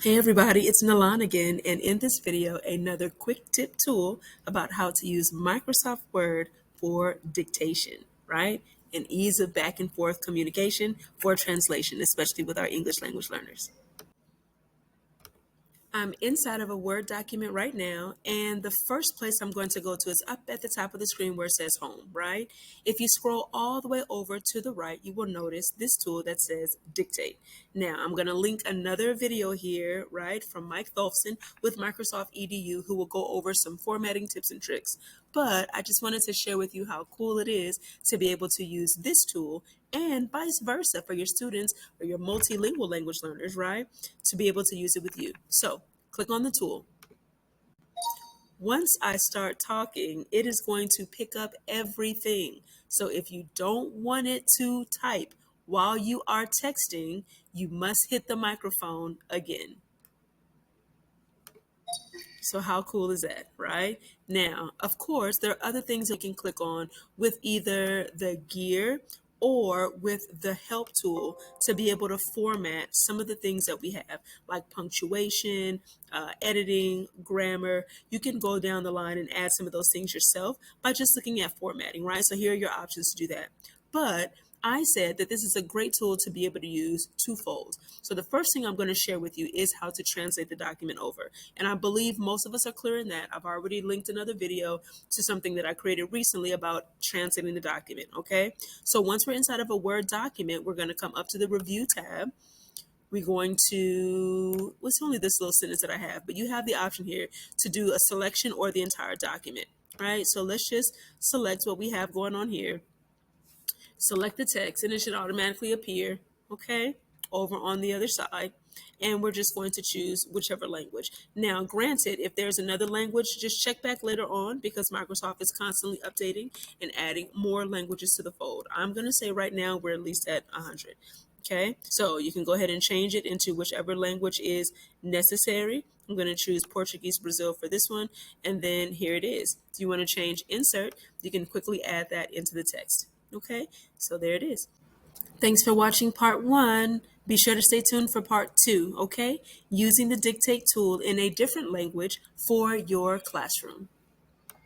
Hey everybody, it's Nalan again, and in this video, another quick tip tool about how to use Microsoft Word for dictation, right? And ease of back and forth communication for translation, especially with our English language learners. I'm inside of a Word document right now, and the first place I'm going to go to is up at the top of the screen where it says Home, right? If you scroll all the way over to the right, you will notice this tool that says Dictate. Now, I'm going to link another video here, right, from Mike Tholfsen with Microsoft EDU, who will go over some formatting tips and tricks. But I just wanted to share with you how cool it is to be able to use this tool and vice versa for your students or your multilingual language learners, right? To be able to use it with you. So click on the tool. Once I start talking, it is going to pick up everything. So if you don't want it to type while you are texting, you must hit the microphone again. So how cool is that, right? Now, of course, there are other things you can click on with either the gear or with the help tool to be able to format some of the things that we have, like punctuation, editing, grammar. You can go down the line and add some of those things yourself by just looking at formatting, right? So here are your options to do that. But I said that this is a great tool to be able to use twofold. So the first thing I'm going to share with you is how to translate the document over. And I believe most of us are clear in that. I've already linked another video to something that I created recently about translating the document, okay? So once we're inside of a Word document, we're going to come up to the Review tab. We're going to, it's only this little sentence that I have, but you have the option here to do a selection or the entire document, right? So let's just select what we have going on here. Select the text and it should automatically appear, okay, over on the other side. And we're just going to choose whichever language. Now, granted, if there's another language, just check back later on because Microsoft is constantly updating and adding more languages to the fold. I'm going to say right now we're at least at 100. Okay, so you can go ahead and change it into whichever language is necessary. I'm going to choose Portuguese Brazil for this one, and then here it is. If you want to change insert, you can quickly add that into the text. Okay, so there it is. Thanks for watching part one. Be sure to stay tuned for part two, okay? Using the dictate tool in a different language for your classroom.